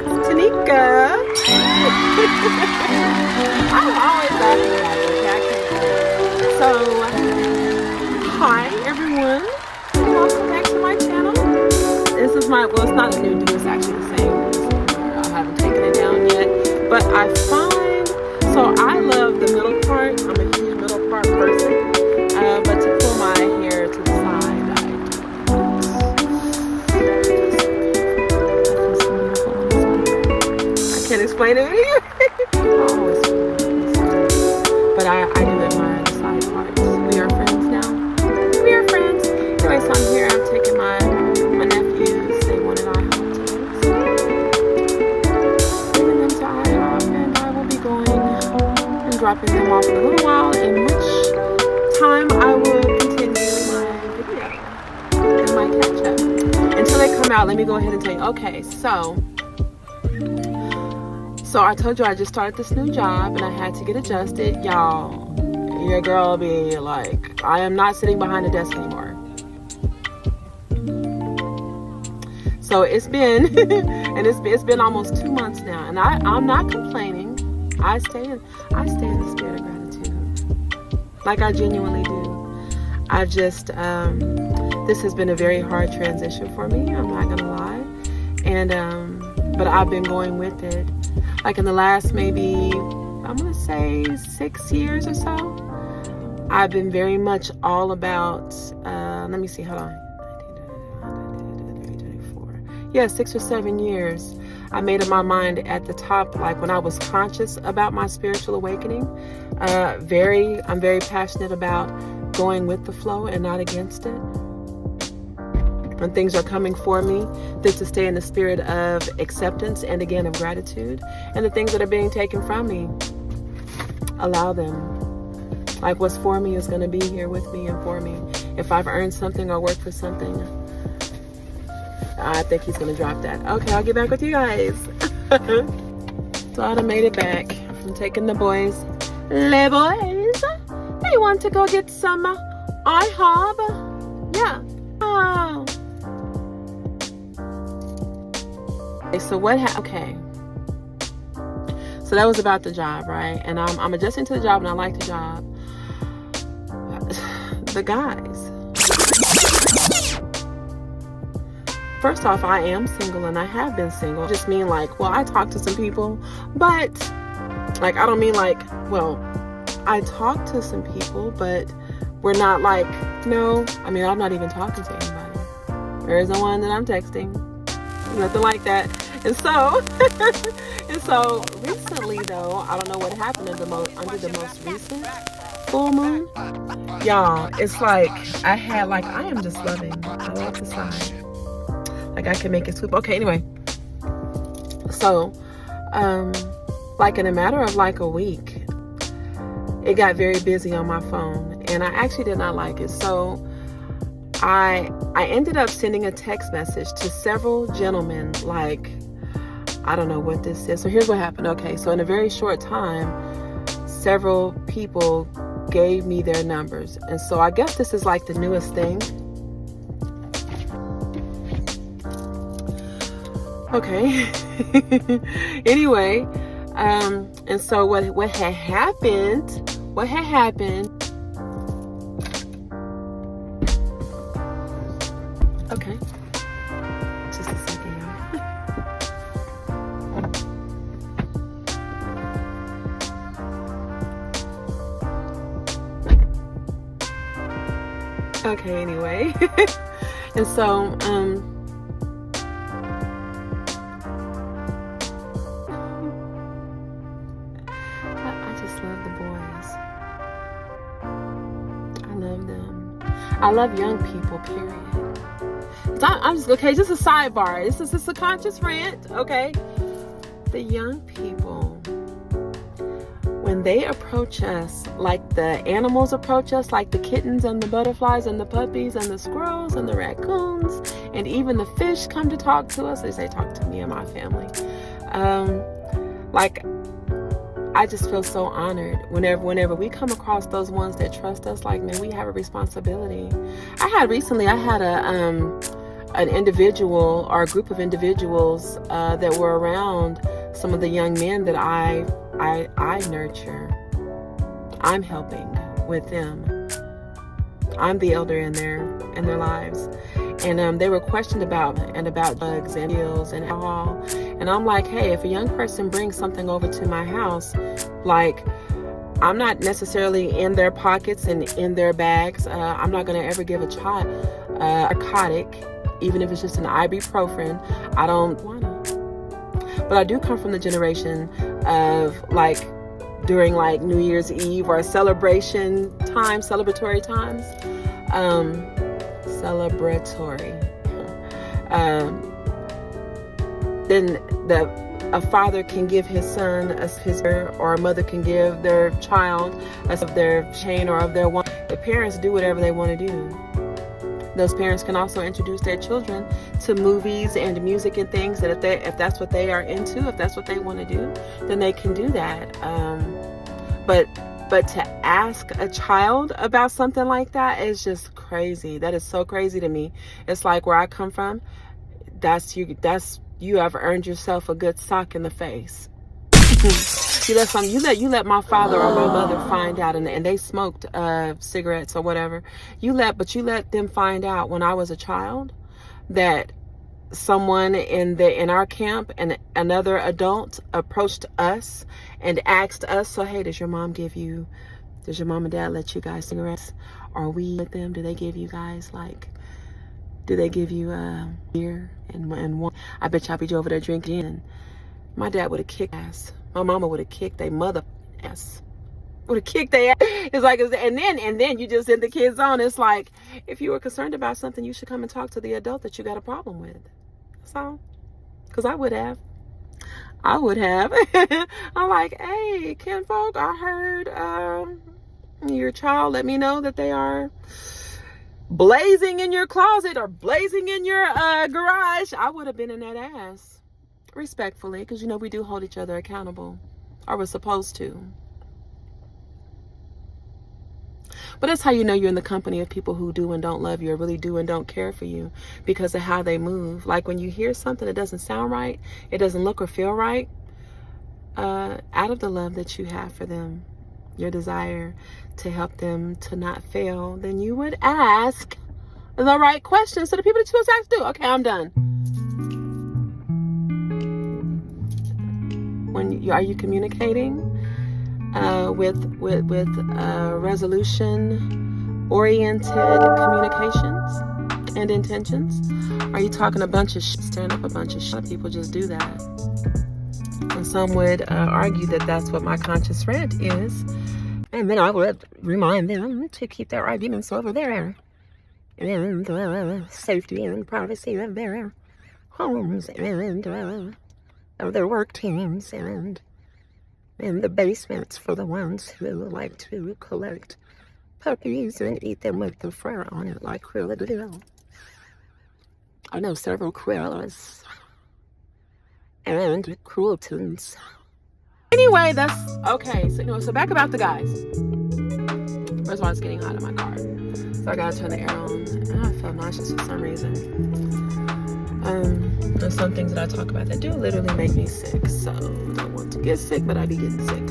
it's Teneca. I'm always laughing about it. So, hi everyone. Welcome back to my channel. This is my, well, it's not a new dude, it's actually the same. I haven't taken it down yet. But I find, so I love the middle part. I'm a huge middle part person. But to pull my hair to the side, I can't explain it. But I do admire the side parts. We are friends now. We are friends. Anyway, so I'm here. I'm taking my nephews. They wanted IHOP today. So bringing them to IHOP, and I will be going and dropping them off in a little while, in which time I will continue my video and my catch up. Until they come out, let me go ahead and tell you. Okay, so I told you I just started this new job and I had to get adjusted. Y'all, your girl be like, I am not sitting behind a desk anymore. So it's been, and it's been almost 2 months now, and I'm not complaining. I stay in the spirit of gratitude, like I genuinely do. I just, this has been a very hard transition for me. I'm not gonna lie, and but I've been going with it. Like in the last maybe, I'm gonna say 6 years or so, I've been very much all about, let me see, hold on. Yeah, 6 or 7 years. I made up my mind at the top, like when I was conscious about my spiritual awakening. I'm very passionate about going with the flow and not against it. When things are coming for me, then to stay in the spirit of acceptance and again of gratitude. And the things that are being taken from me, allow them. Like what's for me is going to be here with me and for me. If I've earned something or worked for something, I think he's going to drop that. Okay, I'll get back with you guys. So I done made it back from taking the boys. Les boys, they want to go get some IHOP. Yeah. Oh. Okay, so okay. So that was about the job, right? And I'm adjusting to the job and I like the job. The guys. First off, I am single and I have been single. I just mean like, well, I talk to some people, but like, I don't mean like, well, I talk to some people, but we're not like, no, I mean, I'm not even talking to anybody. There isn't one that I'm texting, nothing like that. And so, recently though, I don't know what happened under the most recent full moon. Y'all, it's like, I am just loving. I love the sign. Like I can make it swoop. Okay, anyway. So, like in a matter of like a week, it got very busy on my phone and I actually did not like it. So I ended up sending a text message to several gentlemen, like, I don't know what this is. So here's what happened. Okay, so in a very short time, several people gave me their numbers. And so I guess this is like the newest thing. Okay. Anyway, and so what had happened, okay, just a second, y'all. Okay, anyway. And so, I love young people, period. So I'm just, okay, just a sidebar. This is just a conscious rant, okay? The young people, when they approach us like the animals approach us, like the kittens and the butterflies and the puppies and the squirrels and the raccoons and even the fish come to talk to us, they say talk to me and my family. Like, I just feel so honored whenever we come across those ones that trust us. Like, man, we have a responsibility. I had an individual or a group of individuals that were around some of the young men that I nurture. I'm helping with them. I'm the elder in their lives. And they were questioned about drugs and pills and alcohol. And I'm like, hey, if a young person brings something over to my house, like, I'm not necessarily in their pockets and in their bags. I'm not going to ever give a child a narcotic, even if it's just an ibuprofen. I don't want to. But I do come from the generation of, like, during like New Year's Eve or celebratory times. Then a father can give his son or a mother can give their child of their chain or of their wine. The parents do whatever they want to do. Those parents can also introduce their children to movies and music and things that if that's what they are into, if that's what they want to do, then they can do that. But to ask a child about something like that is just crazy. That is so crazy to me. It's like where I come from, you have earned yourself a good sock in the face. You let my father or my mother find out, and they smoked cigarettes or whatever. You let them find out when I was a child that someone in our camp and another adult approached us and asked us, so hey, does your mom and dad let you guys cigarettes? Are we with them? Do they give you guys do they give you beer and one? I bet y'all be over there drinking. And my dad would have kicked ass. My mama would have kicked their mother ass. Would have kicked their ass. It's like, and then you just send the kids on. It's like, if you were concerned about something, you should come and talk to the adult that you got a problem with. That's all. Because I would have. I'm like, hey, kinfolk, I heard your child let me know that they are blazing in your closet or blazing in your garage. I would have been in that ass. Respectfully, because we do hold each other accountable, or we're supposed to. But that's how you know you're in the company of people who do and don't love you, or really do and don't care for you, because of how they move. Like when you hear something that doesn't sound right, it doesn't look or feel right, out of the love that you have for them, your desire to help them to not fail, then you would ask the right questions to the people that you're supposed to ask. Okay, I'm done. Are you communicating with resolution-oriented communications and intentions? Are you talking a bunch of shit, stirring up a bunch of shit? People just do that. And some would argue that that's what my conscious rant is. And then I would remind them to keep their arguments over there. And the safety and privacy of their homes and of their work teams and in the basements for the ones who like to collect puppies and eat them with the fur on it like Cruella de Vil. I know several Cruellas and Crueltons. Anyway, that's okay. So back about the guys. First of all, it's getting hot in my car, so I gotta turn the air on. And I feel nauseous for some reason. There's some things that I talk about that do literally make me sick. So don't want to get sick, but I be getting sick.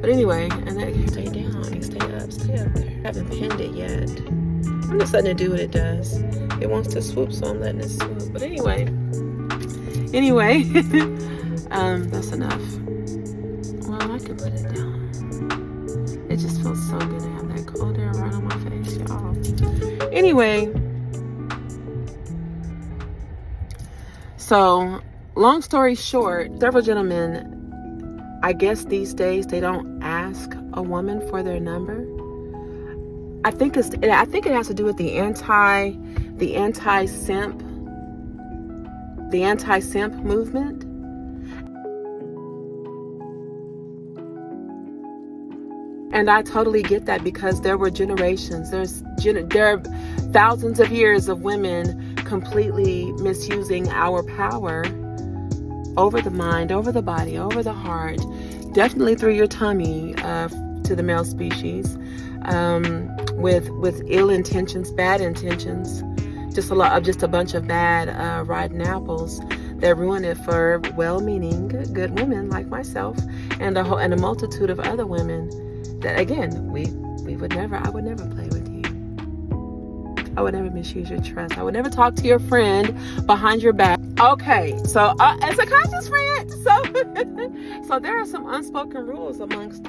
But anyway, and then stay down, stay up there. I haven't pinned it yet. I'm just letting it do what it does. It wants to swoop, so I'm letting it swoop. But anyway, that's enough. Well, I can put it down. It just feels so good to have that cold air right on my face, y'all. Anyway. So, long story short, several gentlemen, I guess these days they don't ask a woman for their number. I think it has to do with the anti-simp movement. And I totally get that, because there were generations. There are thousands of years of women completely misusing our power over the mind, over the body, over the heart, definitely through your tummy, to the male species, with ill intentions, bad intentions, just a bunch of bad rotten apples that ruin it for well-meaning good women like myself and a multitude of other women that, again, I would never play with you. I would never misuse your trust. I would never talk to your friend behind your back. Okay, so it's a conscious rant. So there are some unspoken rules amongst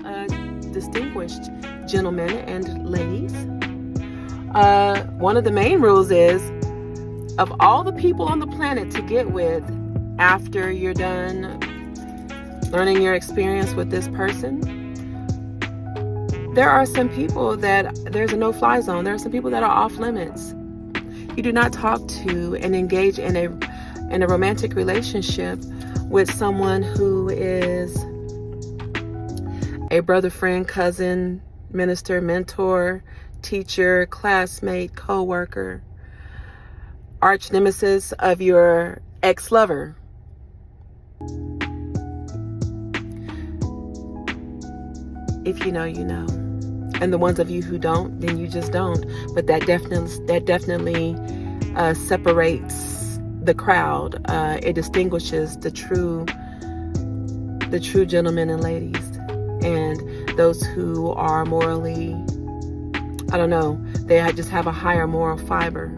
distinguished gentlemen and ladies. One of the main rules is, of all the people on the planet to get with after you're done learning your experience with this person, there are some people that there's a no-fly zone. There are some people that are off limits. You do not talk to and engage in a romantic relationship with someone who is a brother, friend, cousin, minister, mentor, teacher, classmate, co-worker, arch nemesis of your ex-lover. If you know, you know. And the ones of you who don't, then you just don't. But that definitely separates the crowd. It distinguishes the true gentlemen and ladies, and those who are morally, I don't know, they just have a higher moral fiber.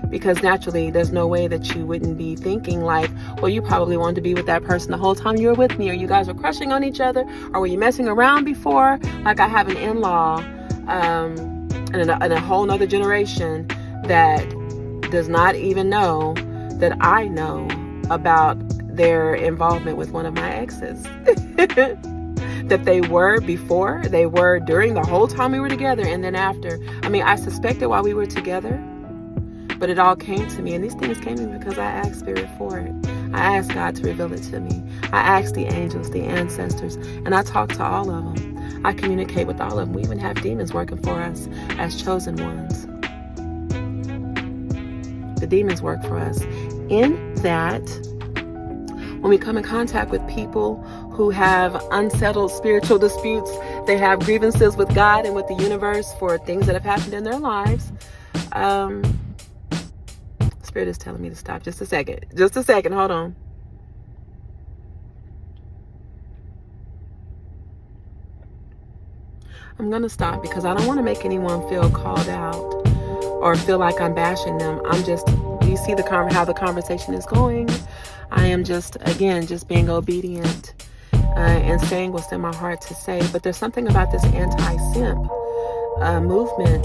Because naturally, there's no way that you wouldn't be thinking like, well, you probably wanted to be with that person the whole time you were with me, or you guys were crushing on each other, or were you messing around before? Like, I have an in-law in a whole nother generation that does not even know that I know about their involvement with one of my exes. That they were before, they were during, the whole time we were together, and then after. I mean, I suspected while we were together, but it all came to me, and these things came to me because I asked Spirit for it. I asked God to reveal it to me. I asked the angels, the ancestors, and I talked to all of them. I communicate with all of them. We even have demons working for us as chosen ones. The demons work for us in that when we come in contact with people who have unsettled spiritual disputes, they have grievances with God and with the universe for things that have happened in their lives. Spirit is telling me to stop. Just a second. Hold on. I'm going to stop because I don't want to make anyone feel called out or feel like I'm bashing them. You see how the conversation is going. I am just being obedient and saying what's in my heart to say. But there's something about this anti-simp movement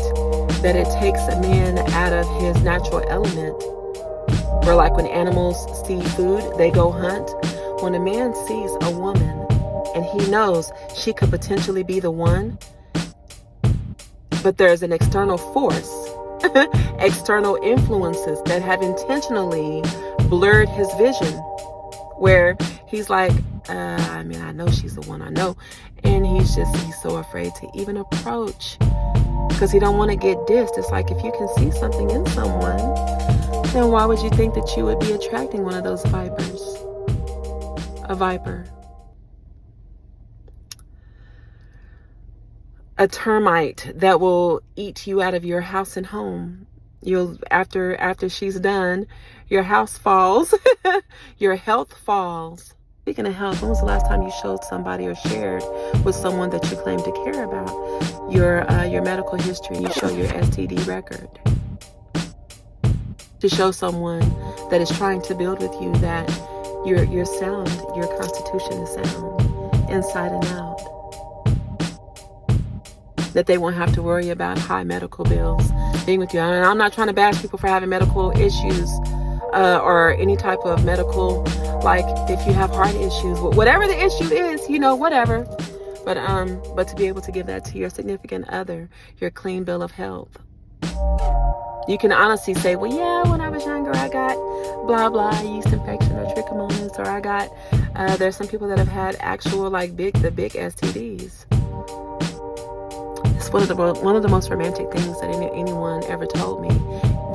that it takes a man out of his natural element. Where, like, when animals see food, they go hunt. When a man sees a woman and he knows she could potentially be the one, but there's an external force, external influences that have intentionally blurred his vision, where he's like, I know she's the one, I know. And he's so afraid to even approach because he don't want to get dissed. It's like, if you can see something in someone, then why would you think that you would be attracting one of those vipers? A viper. A termite that will eat you out of your house and home. After she's done, your house falls. Your health falls. Speaking of health, when was the last time you showed somebody or shared with someone that you claim to care about your medical history? You show your STD record. To show someone that is trying to build with you that you're sound, your constitution is sound, inside and out. That they won't have to worry about high medical bills being with you. And I'm not trying to bash people for having medical issues or any type of medical, like if you have heart issues, whatever the issue is, whatever. But to be able to give that to your significant other, your clean bill of health. You can honestly say, well, yeah, when I was younger, I got blah, blah, yeast infection or trichomonas, or I got, there's some people that have had actual, like, big STDs. It's one of the most romantic things that anyone ever told me,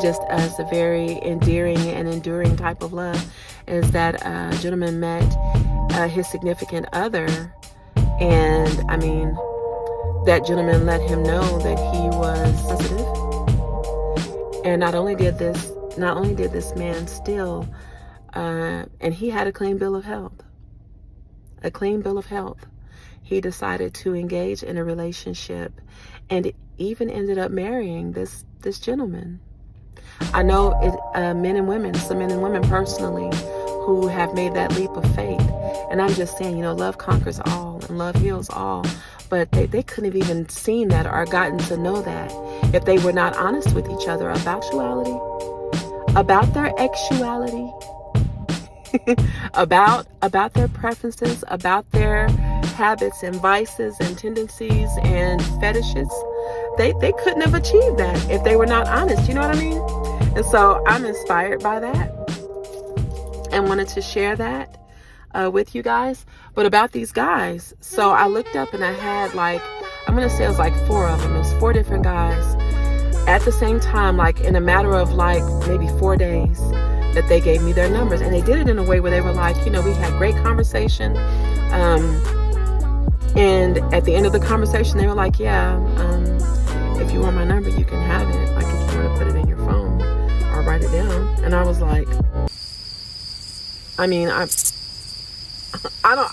just as a very endearing and enduring type of love, is that a gentleman met his significant other, and, that gentleman let him know that he was sensitive. And not only did this not only did this man steal, and he had a clean bill of health, he decided to engage in a relationship and even ended up marrying this gentleman. I know men and women, some men and women personally, who have made that leap of faith. And I'm just saying, love conquers all and love heals all. But they couldn't have even seen that or gotten to know that if they were not honest with each other about sexuality, about their sexuality, about their preferences, about their habits and vices and tendencies and fetishes. They couldn't have achieved that if they were not honest. You know what I mean? And so I'm inspired by that and wanted to share that with you guys. But about these guys, so I looked up and I had I'm going to say it was 4 of them. It was 4 different guys at the same time, in a matter of maybe 4 days, that they gave me their numbers. And they did it in a way where they were we had great conversation. And at the end of the conversation, they were like, yeah, if you want my number, you can have it. If you want to put it in your phone or write it down. And I was like, I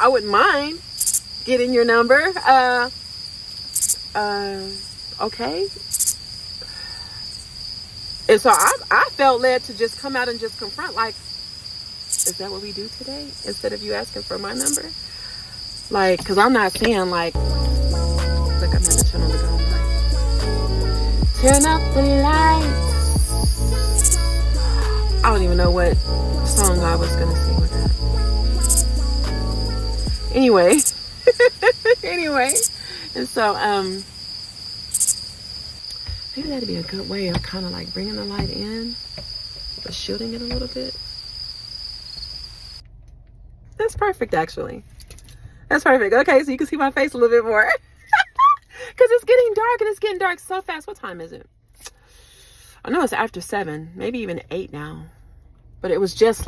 wouldn't mind getting your number. Okay. And so I felt led to just come out and just confront, is that what we do today? Instead of you asking for my number? Because I'm not saying, look, I'm going to turn on the dome light. Turn up the lights. I don't even know what song I was going to sing with that. Anyway. And so, maybe that'd be a good way of kind of bringing the light in, but shielding it a little bit. That's perfect, actually. That's perfect. Okay, so you can see my face a little bit more. Because it's getting dark, and it's getting dark so fast. What time is it? I know it's after 7, maybe even 8 now. But it was just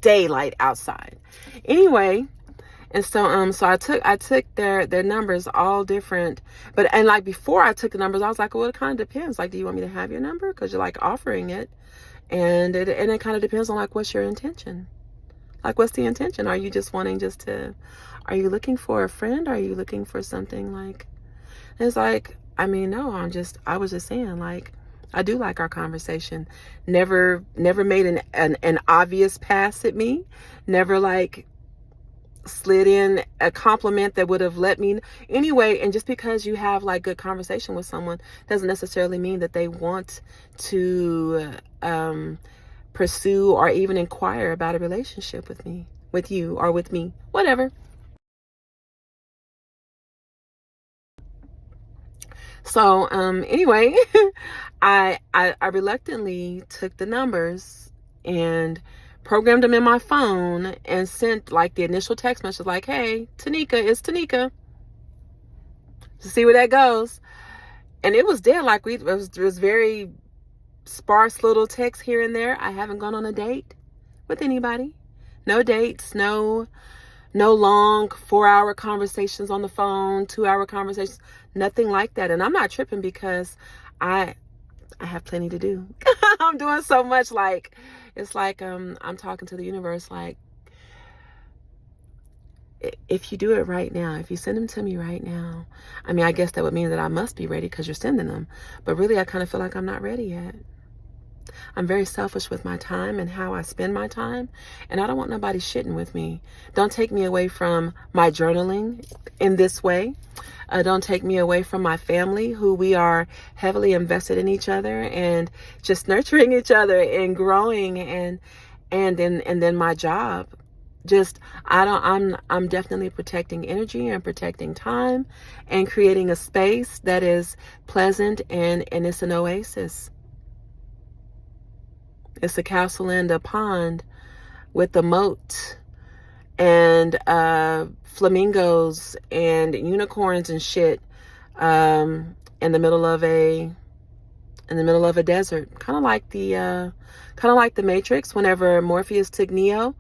daylight outside. Anyway, and so I took their numbers, all different. But before I took the numbers, I was like, well, it kind of depends. Do you want me to have your number? Because you're offering it. And it kind of depends on what's your intention. What's the intention? Are you just wanting are you looking for a friend? Are you looking for something it's no, I was just saying, I do like our conversation. Never made an obvious pass at me. Never slid in a compliment that would have let me anyway. And just because you have good conversation with someone doesn't necessarily mean that they want to pursue or even inquire about a relationship with you, or with me, whatever. So anyway, I reluctantly took the numbers and programmed them in my phone and sent the initial text message hey, Teneca, it's Teneca, to see where that goes. And it was dead. It was very sparse little text here and there. I haven't gone on a date with anybody. No dates, no long 4-hour conversations on the phone, 2-hour conversations, nothing like that. And I'm not tripping because I have plenty to do. I'm doing so much. It's I'm talking to the universe. If you do it right now, if you send them to me right now, I guess that would mean that I must be ready because you're sending them. But really, I kind of feel like I'm not ready yet. I'm very selfish with my time and how I spend my time. And I don't want nobody shitting with me. Don't take me away from my journaling in this way. Don't take me away from my family, who we are heavily invested in each other and just nurturing each other and growing, and then my job. I'm definitely protecting energy and protecting time and creating a space that is pleasant, and it's an oasis. It's a castle and a pond with a moat and flamingos and unicorns and shit in the middle of a desert, kind of like the Matrix. Whenever Morpheus took Neo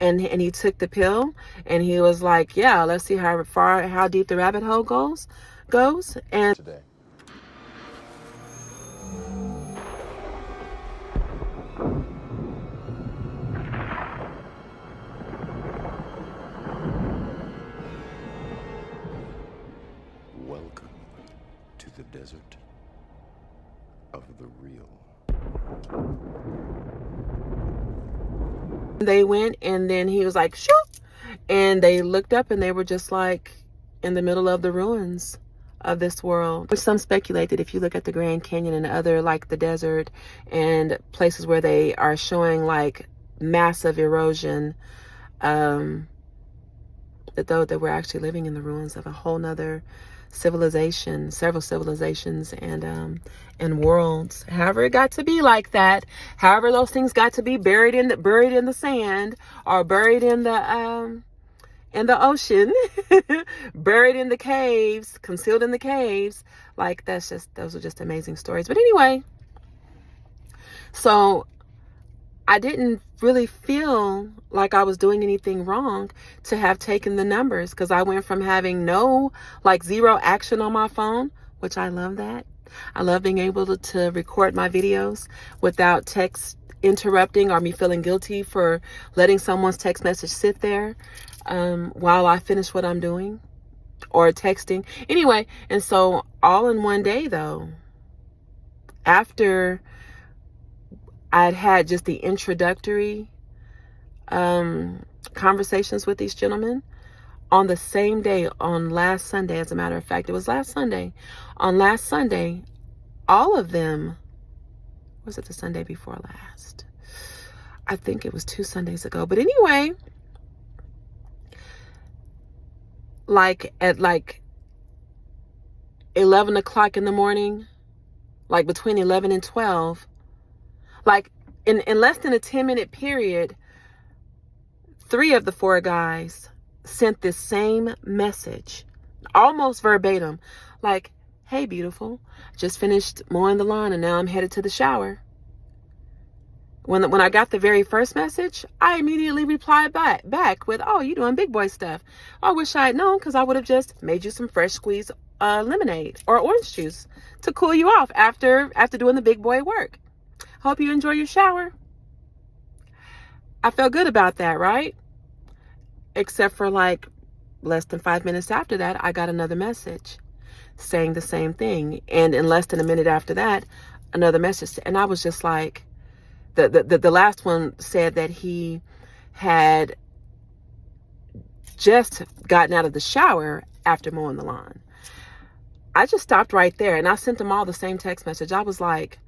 and he took the pill and he was like, yeah, let's see how deep the rabbit hole goes. And today. They went, and then he was like, shoot. And they looked up, and they were just like in the middle of the ruins of this world. Which some speculate that if you look at the Grand Canyon and other, like the desert and places where they are showing like massive erosion, that we're actually living in the ruins of a whole nother civilization, several civilizations and worlds. However it got to be like that, however those things got to be buried in the sand, or buried in the ocean, buried in the caves, concealed in the caves. Like, those are just amazing stories. But anyway, so I didn't really feel like I was doing anything wrong to have taken the numbers, because I went from having zero action on my phone, which I love that. I love being able to record my videos without text interrupting or me feeling guilty for letting someone's text message sit there while I finish what I'm doing or texting. Anyway, and so all in one day though, after I'd had just the introductory conversations with these gentlemen, on the same day, on last Sunday, as a matter of fact, it was last Sunday. On last Sunday, all of them, was it the Sunday before last? I think it was 2 Sundays ago. But anyway, at 11 o'clock in the morning, like between 11 and 12, like in less than a 10-minute period, 3 of the 4 guys sent this same message, almost verbatim, like, hey, beautiful, just finished mowing the lawn and now I'm headed to the shower. When I got the very first message, I immediately replied back with, oh, you doing big boy stuff. I wish I had known, because I would have just made you some fresh squeezed lemonade or orange juice to cool you off after doing the big boy work. Hope you enjoy your shower. I felt good about that, right? Except for like less than 5 minutes after that, I got another message saying the same thing. And in less than a minute after that, another message. And I was just like, the last one said that he had just gotten out of the shower after mowing the lawn. I just stopped right there, and I sent them all the same text message. I was like,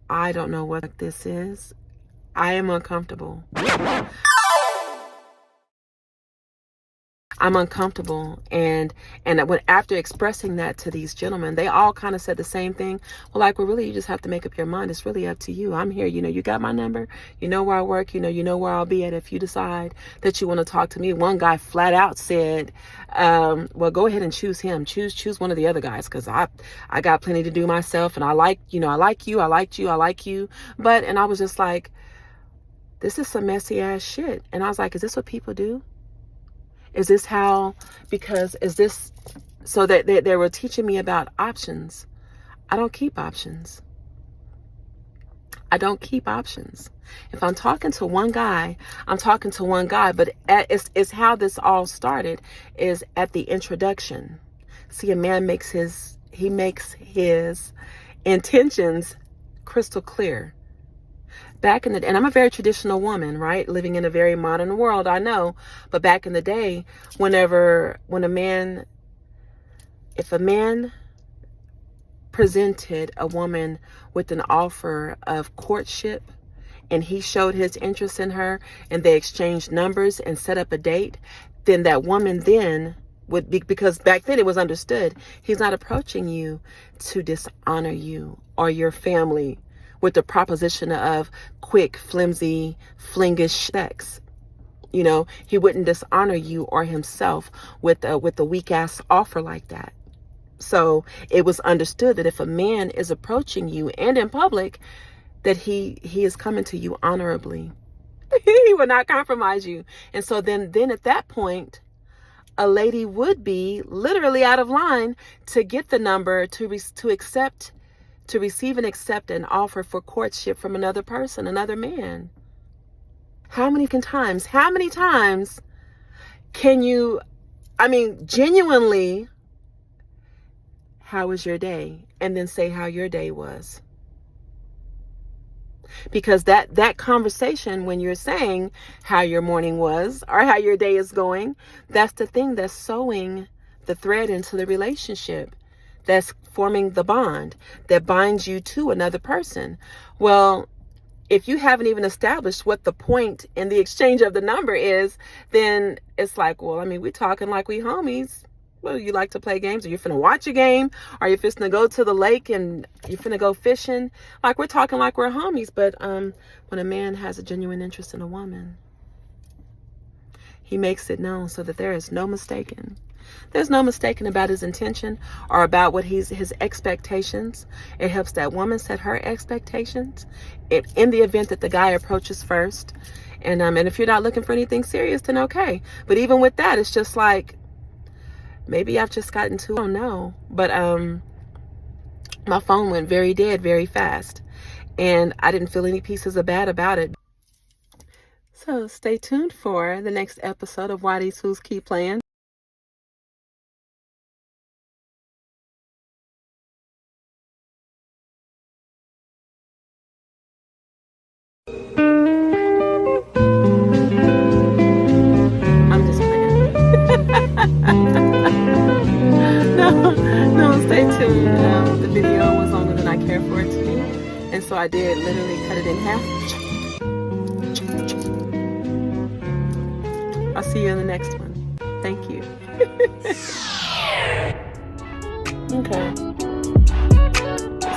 I don't know what this is. I am uncomfortable. I'm uncomfortable. And after expressing that to these gentlemen, they all kind of said the same thing. Well, really, you just have to make up your mind. It's really up to you. I'm here. You got my number. You know where I work. You know where I'll be at if you decide that you want to talk to me. One guy flat out said, well, go ahead and choose him. Choose one of the other guys, because I got plenty to do myself. And I like you. I liked you. I like you. And I was just like, this is some messy ass shit. And I was like, is this what people do? Is this how, so that they were teaching me about options. I don't keep options. If I'm talking to one guy, I'm talking to one guy, but it's how this all started is at the introduction. See, a man makes his intentions crystal clear. Back in the day, and I'm a very traditional woman, right? Living in a very modern world, I know. But back in the day, if a man presented a woman with an offer of courtship and he showed his interest in her and they exchanged numbers and set up a date, then that woman then would be, because back then it was understood, he's not approaching you to dishonor you or your family with the proposition of quick, flimsy, flingish sex. He wouldn't dishonor you or himself with a weak ass offer like that. So it was understood that if a man is approaching you and in public, that he is coming to you honorably. He would not compromise you. And so then at that point, a lady would be literally out of line to get the number to receive and accept an offer for courtship from another person, another man. How many times can you, genuinely, how was your day? And then say how your day was. because that conversation, when you're saying how your morning was or how your day is going, that's the thing that's sewing the thread into the relationship, that's forming the bond that binds you to another person. Well, if you haven't even established what the point in the exchange of the number is, then it's like, well, I mean, we're talking like we homies. Well, you like to play games, or you're finna watch a game, or you're finna go to the lake and you're finna go fishing. Like, we're talking like we're homies. But when a man has a genuine interest in a woman, he makes it known so that there is no mistaking. There's no mistaking about his intention or about what his expectations. It helps that woman set her expectations in the event that the guy approaches first. And if you're not looking for anything serious, then okay. But even with that, it's just like, maybe I've just gotten too, I don't know. But my phone went very dead very fast. And I didn't feel any pieces of bad about it. So stay tuned for the next episode of Why These Fools Keep Playing. I'm just playing. No, stay tuned. The video was longer than I care for it to be. And so I did literally cut it in half. I'll see you in the next one. Thank you. Okay.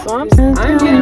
So I'm getting